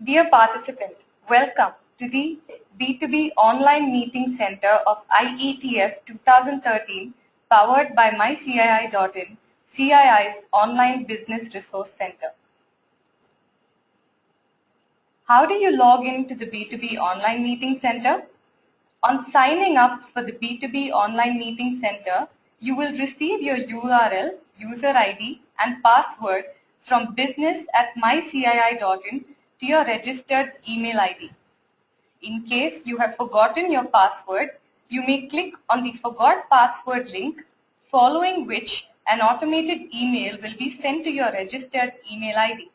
Dear participant, welcome to the B2B Online Meeting Center of IETF 2013 powered by myCII.in, CII's Online Business Resource Center. How do you log into the B2B Online Meeting Center? On signing up for the B2B Online Meeting Center, you will receive your URL, user ID and password from business@mycii.in to your registered email ID. In case you have forgotten your password, you may click on the Forgot Password link, following which an automated email will be sent to your registered email ID.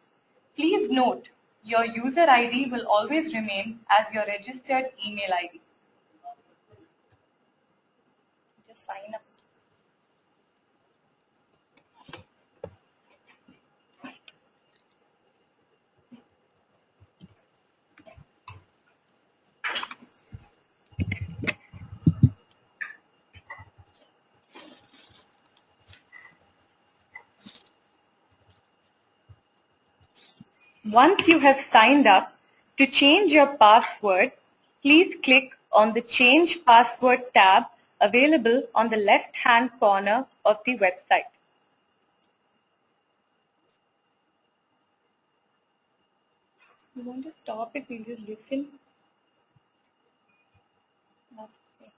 Please note, your user ID will always remain as your registered email ID. Just sign up. Once you have signed up, to change your password, please click on the Change Password tab available on the left-hand corner of the website. You want to stop it? We'll just listen. Okay.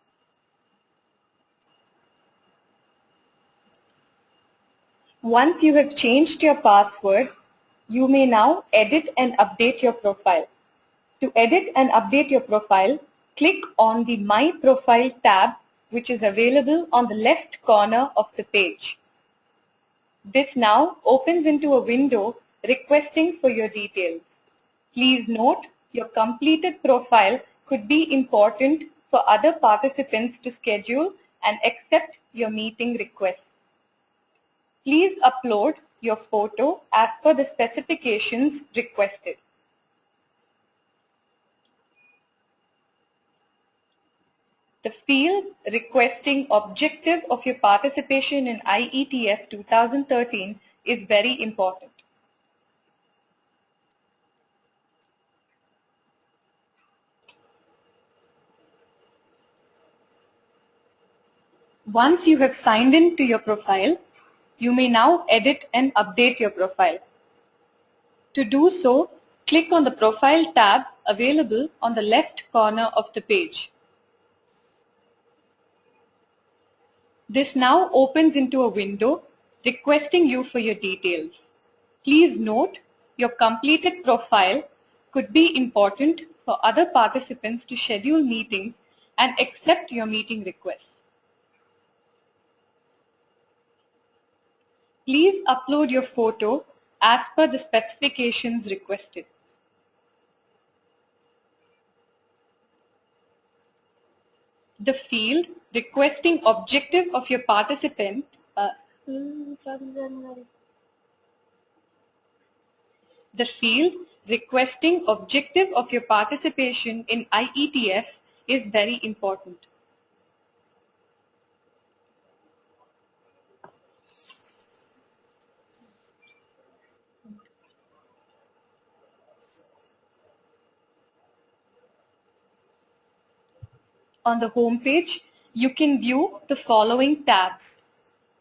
Once you have changed your password, you may now edit and update your profile. To edit and update your profile, click on the My Profile tab, which is available on the left corner of the page. This now opens into a window requesting for your details. Please note, your completed profile could be important for other participants to schedule and accept your meeting requests. Please upload your photo as per the specifications requested. The field requesting objective of your participation in IETF 2013 is very important. Once you have signed in to your profile, you may now edit and update your profile. To do so, click on the Profile tab available on the left corner of the page. This now opens into a window requesting you for your details. Please note, your completed profile could be important for other participants to schedule meetings and accept your meeting requests. Please upload your photo as per the specifications requested. The field requesting objective of your participant The field requesting objective of your participation in IETF is very important. On the home page, you can view the following tabs: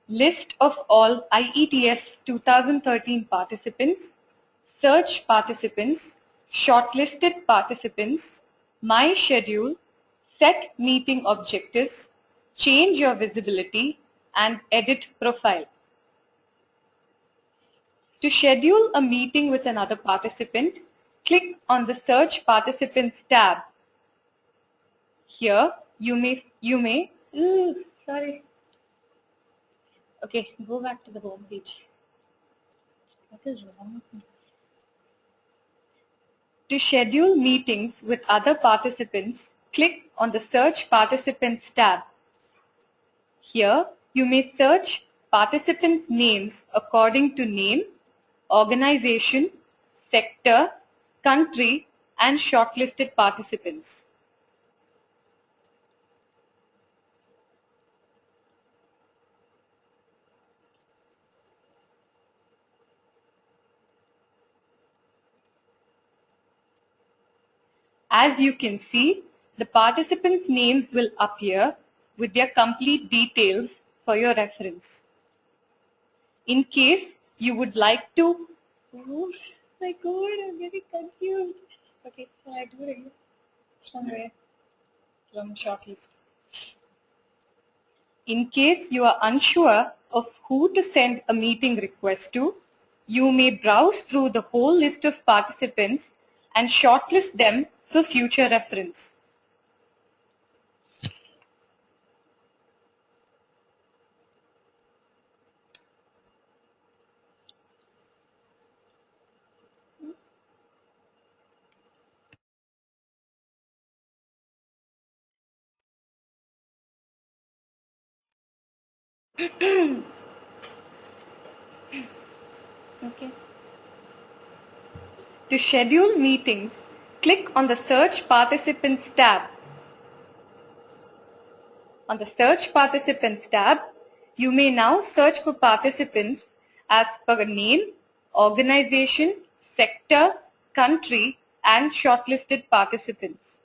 List of all IETF 2013 participants, Search participants, Shortlisted participants, My schedule, Set meeting objectives, Change your visibility, and Edit profile. To schedule a meeting with another participant, click on the Search Participants tab. Here, Okay, go back to the home page. What is wrong with me? To schedule meetings with other participants, click on the Search Participants tab. Here, you may search participants' names according to name, organization, sector, country, and shortlisted participants. As you can see, the participants' names will appear with their complete details for your reference. In case you would like to, oh my God, I'm getting confused. Okay, so I do it again. From where? From shortlist. In case you are unsure of who to send a meeting request to, you may browse through the whole list of participants and shortlist them for future reference. Okay. To schedule meetings, click on the Search Participants tab. On the Search Participants tab, you may now search for participants as per name, organization, sector, country, and shortlisted participants.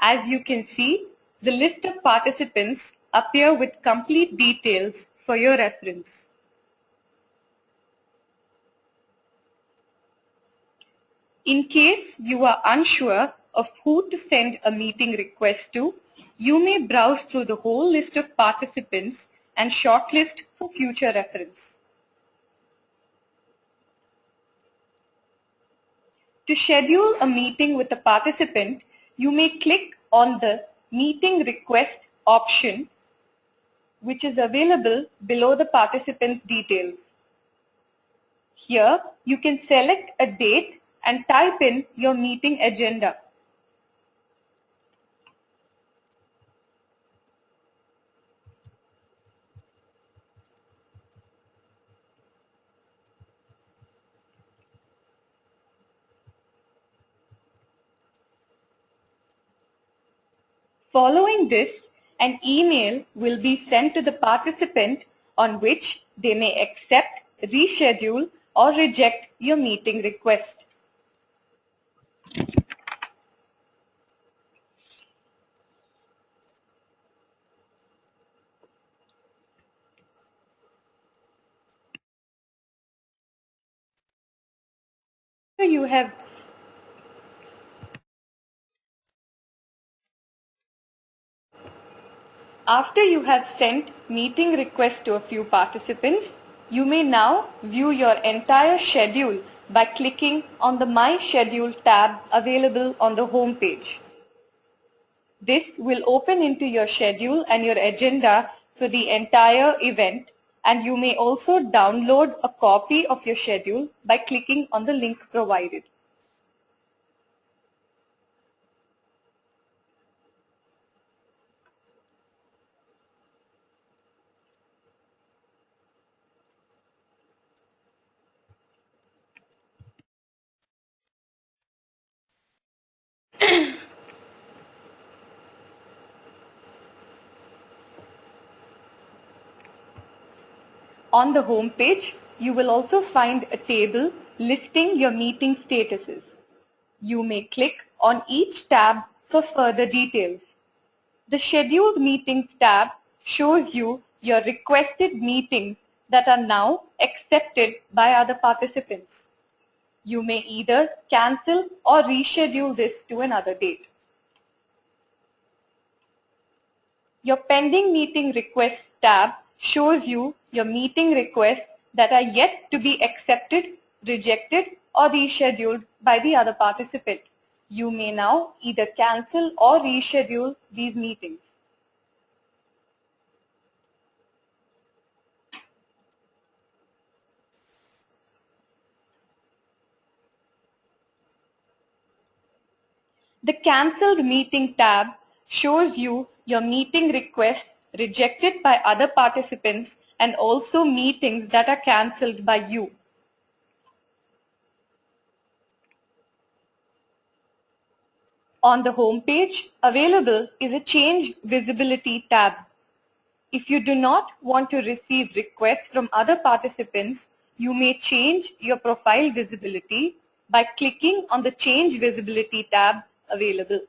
As you can see, the list of participants appear with complete details for your reference. In case you are unsure of who to send a meeting request to, you may browse through the whole list of participants and shortlist for future reference. To schedule a meeting with a participant, you may click on the Meeting Request option, which is available below the participant's details. Here, you can select a date and type in your meeting agenda. Following this, an email will be sent to the participant on which they may accept, reschedule, or reject your meeting request. After you have sent meeting requests to a few participants, you may now view your entire schedule by clicking on the My Schedule tab available on the home page. This will open into your schedule and your agenda for the entire event, and you may also download a copy of your schedule by clicking on the link provided. On the home page, you will also find a table listing your meeting statuses. You may click on each tab for further details. The Scheduled Meetings tab shows you your requested meetings that are now accepted by other participants. You may either cancel or reschedule this to another date. Your Pending Meeting Requests tab shows you your meeting requests that are yet to be accepted, rejected, or rescheduled by the other participant. You may now either cancel or reschedule these meetings. The Cancelled Meeting tab shows you your meeting requests rejected by other participants and also meetings that are cancelled by you. On the home page, available is a Change Visibility tab. If you do not want to receive requests from other participants, you may change your profile visibility by clicking on the Change Visibility tab available.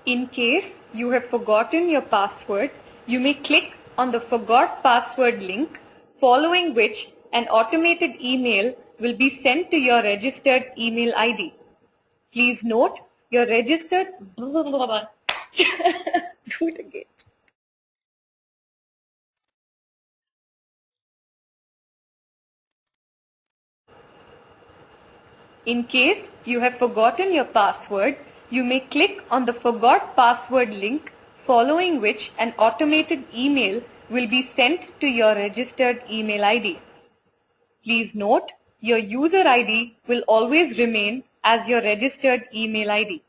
In case you have forgotten your password, you may click on the Forgot Password link, following which an automated email will be sent to your registered email ID. Please note your registered do it again. In case you have forgotten your password, you may click on the Forgot Password link, following which an automated email will be sent to your registered email ID. Please note, your user ID will always remain as your registered email ID.